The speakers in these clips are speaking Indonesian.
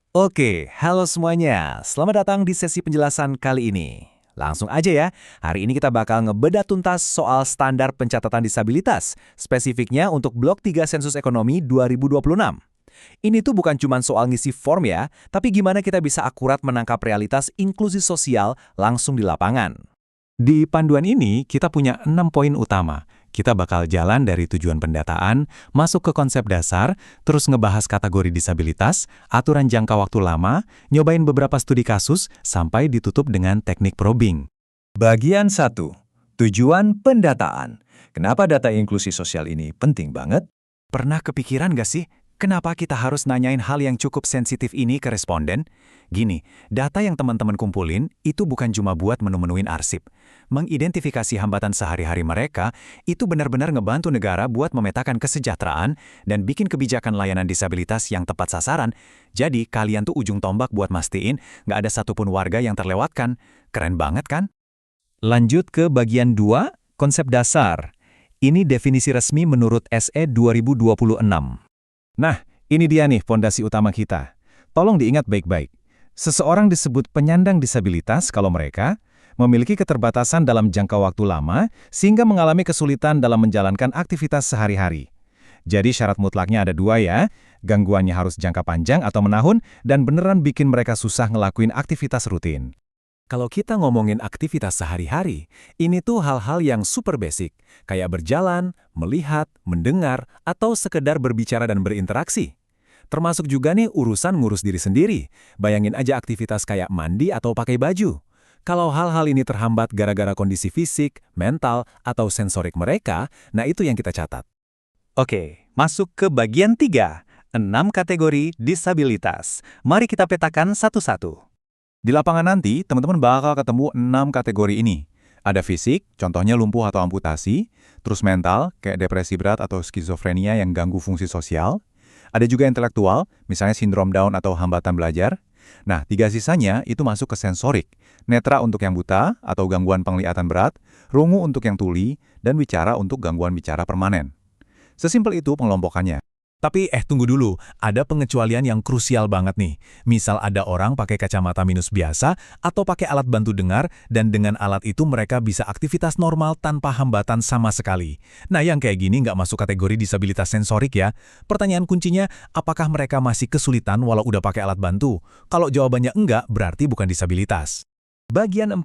Oke, halo semuanya. Selamat datang di sesi penjelasan kali ini. Langsung aja ya, hari ini kita bakal ngebedah tuntas soal standar pencatatan disabilitas, spesifiknya untuk Blok 3 Sensus Ekonomi 2026. Ini tuh bukan cuma soal ngisi form ya, tapi gimana kita bisa akurat menangkap realitas inklusi sosial langsung di lapangan. Di panduan ini, kita punya 6 poin utama. Kita bakal jalan dari tujuan pendataan, masuk ke konsep dasar, terus ngebahas kategori disabilitas, aturan jangka waktu lama, nyobain beberapa studi kasus, sampai ditutup dengan teknik probing. Bagian 1. Tujuan pendataan. Kenapa data inklusi sosial ini penting banget? Pernah kepikiran gak sih, kenapa kita harus nanyain hal yang cukup sensitif ini ke responden? Gini, data yang teman-teman kumpulin itu bukan cuma buat menu-menuin arsip. Mengidentifikasi hambatan sehari-hari mereka itu benar-benar ngebantu negara buat memetakan kesejahteraan dan bikin kebijakan layanan disabilitas yang tepat sasaran. Jadi kalian tuh ujung tombak buat mastiin nggak ada satupun warga yang terlewatkan. Keren banget kan? Lanjut ke bagian 2, konsep dasar. Ini definisi resmi menurut SE 2026. Nah, ini dia nih fondasi utama kita. Tolong diingat baik-baik. Seseorang disebut penyandang disabilitas kalau mereka memiliki keterbatasan dalam jangka waktu lama sehingga mengalami kesulitan dalam menjalankan aktivitas sehari-hari. Jadi syarat mutlaknya ada 2 ya, gangguannya harus jangka panjang atau menahun dan beneran bikin mereka susah ngelakuin aktivitas rutin. Kalau kita ngomongin aktivitas sehari-hari, ini tuh hal-hal yang super basic, kayak berjalan, melihat, mendengar, atau sekedar berbicara dan berinteraksi. Termasuk juga nih urusan ngurus diri sendiri. Bayangin aja aktivitas kayak mandi atau pakai baju. Kalau hal-hal ini terhambat gara-gara kondisi fisik, mental, atau sensorik mereka, nah itu yang kita catat. Oke, masuk ke bagian 3, 6 kategori disabilitas. Mari kita petakan satu-satu. Di lapangan nanti, teman-teman bakal ketemu 6 kategori ini. Ada fisik, contohnya lumpuh atau amputasi, terus mental, kayak depresi berat atau skizofrenia yang ganggu fungsi sosial. Ada juga intelektual, misalnya sindrom Down atau hambatan belajar. Nah, 3 sisanya itu masuk ke sensorik, netra untuk yang buta atau gangguan penglihatan berat, rungu untuk yang tuli, dan wicara untuk gangguan bicara permanen. Sesimpel itu pengelompokannya. Tapi tunggu dulu, ada pengecualian yang krusial banget nih. Misal ada orang pakai kacamata minus biasa atau pakai alat bantu dengar dan dengan alat itu mereka bisa aktivitas normal tanpa hambatan sama sekali. Nah yang kayak gini nggak masuk kategori disabilitas sensorik ya. Pertanyaan kuncinya, apakah mereka masih kesulitan walau udah pakai alat bantu? Kalau jawabannya enggak, berarti bukan disabilitas. Bagian 4,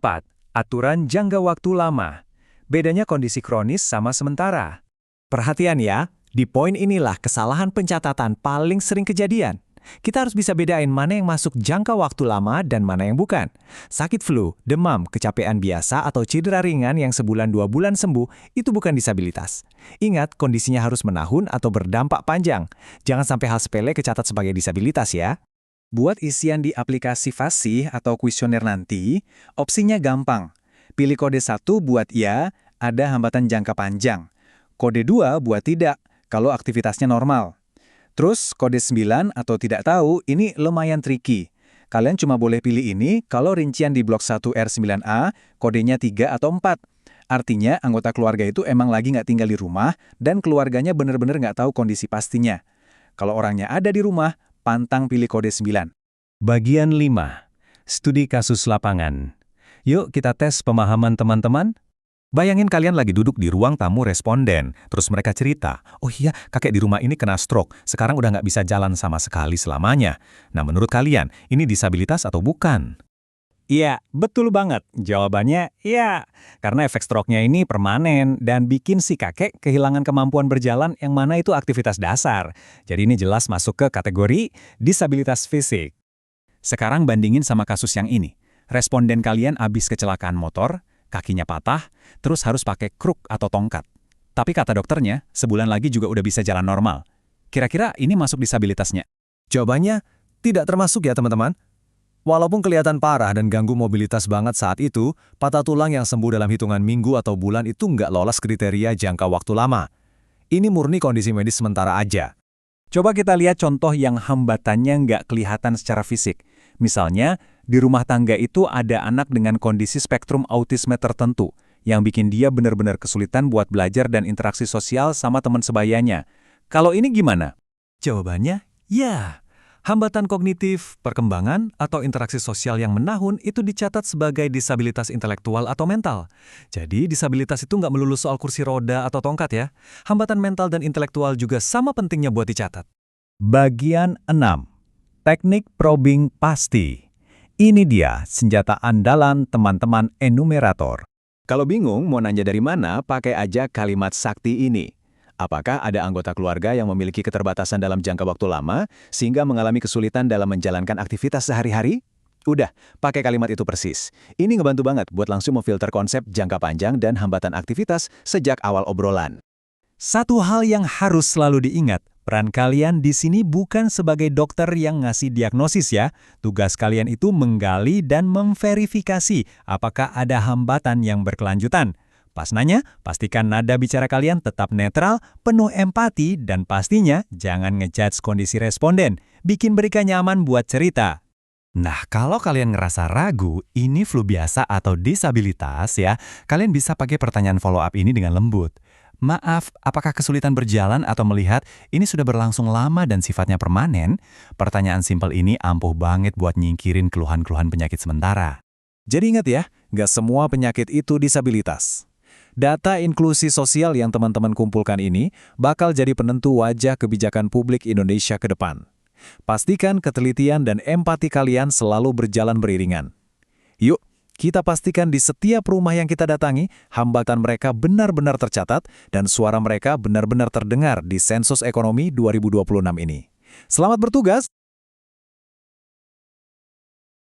aturan jangka waktu lama. Bedanya kondisi kronis sama sementara. Perhatian ya. Di poin inilah kesalahan pencatatan paling sering kejadian. Kita harus bisa bedain mana yang masuk jangka waktu lama dan mana yang bukan. Sakit flu, demam, kecapean biasa, atau cedera ringan yang sebulan 2 bulan sembuh, itu bukan disabilitas. Ingat, kondisinya harus menahun atau berdampak panjang. Jangan sampai hal sepele kecatat sebagai disabilitas ya. Buat isian di aplikasi Fasih atau kuesioner nanti, opsinya gampang. Pilih kode 1 buat ya, ada hambatan jangka panjang. Kode 2 buat tidak, kalau aktivitasnya normal. Terus kode 9 atau tidak tahu ini lumayan tricky. Kalian cuma boleh pilih ini kalau rincian di blok 1 R9A kodenya 3 atau 4. Artinya anggota keluarga itu emang lagi nggak tinggal di rumah dan keluarganya bener-bener nggak tahu kondisi pastinya. Kalau orangnya ada di rumah, pantang pilih kode 9. Bagian 5. Studi kasus lapangan. Yuk kita tes pemahaman teman-teman. Bayangin kalian lagi duduk di ruang tamu responden, terus mereka cerita, oh iya kakek di rumah ini kena stroke, sekarang udah nggak bisa jalan sama sekali selamanya. Nah menurut kalian, ini disabilitas atau bukan? Iya, betul banget. Jawabannya iya, karena efek stroke-nya ini permanen dan bikin si kakek kehilangan kemampuan berjalan yang mana itu aktivitas dasar. Jadi ini jelas masuk ke kategori disabilitas fisik. Sekarang bandingin sama kasus yang ini. Responden kalian habis kecelakaan motor, kakinya patah, terus harus pakai kruk atau tongkat. Tapi kata dokternya, sebulan lagi juga udah bisa jalan normal. Kira-kira ini masuk disabilitasnya? Jawabannya, tidak termasuk ya teman-teman. Walaupun kelihatan parah dan ganggu mobilitas banget saat itu, patah tulang yang sembuh dalam hitungan minggu atau bulan itu nggak lolos kriteria jangka waktu lama. Ini murni kondisi medis sementara aja. Coba kita lihat contoh yang hambatannya nggak kelihatan secara fisik. Misalnya, di rumah tangga itu ada anak dengan kondisi spektrum autisme tertentu, yang bikin dia benar-benar kesulitan buat belajar dan interaksi sosial sama teman sebayanya. Kalau ini gimana? Jawabannya, ya. Hambatan kognitif, perkembangan, atau interaksi sosial yang menahun itu dicatat sebagai disabilitas intelektual atau mental. Jadi, disabilitas itu nggak melulu soal kursi roda atau tongkat ya. Hambatan mental dan intelektual juga sama pentingnya buat dicatat. Bagian 6. Teknik probing pasti. Ini dia senjata andalan teman-teman enumerator. Kalau bingung mau nanya dari mana, pakai aja kalimat sakti ini. Apakah ada anggota keluarga yang memiliki keterbatasan dalam jangka waktu lama, sehingga mengalami kesulitan dalam menjalankan aktivitas sehari-hari? Udah, pakai kalimat itu persis. Ini ngebantu banget buat langsung memfilter konsep jangka panjang dan hambatan aktivitas sejak awal obrolan. Satu hal yang harus selalu diingat, peran kalian di sini bukan sebagai dokter yang ngasih diagnosis ya. Tugas kalian itu menggali dan memverifikasi apakah ada hambatan yang berkelanjutan. Pas nanya, pastikan nada bicara kalian tetap netral, penuh empati, dan pastinya jangan ngejudge kondisi responden. Bikin mereka nyaman buat cerita. Nah, kalau kalian ngerasa ragu, ini flu biasa atau disabilitas ya, kalian bisa pakai pertanyaan follow-up ini dengan lembut. Maaf, apakah kesulitan berjalan atau melihat ini sudah berlangsung lama dan sifatnya permanen? Pertanyaan simpel ini ampuh banget buat nyingkirin keluhan-keluhan penyakit sementara. Jadi ingat ya, nggak semua penyakit itu disabilitas. Data inklusi sosial yang teman-teman kumpulkan ini bakal jadi penentu wajah kebijakan publik Indonesia ke depan. Pastikan ketelitian dan empati kalian selalu berjalan beriringan. Yuk, kita pastikan di setiap rumah yang kita datangi, hambatan mereka benar-benar tercatat dan suara mereka benar-benar terdengar di Sensus Ekonomi 2026 ini. Selamat bertugas!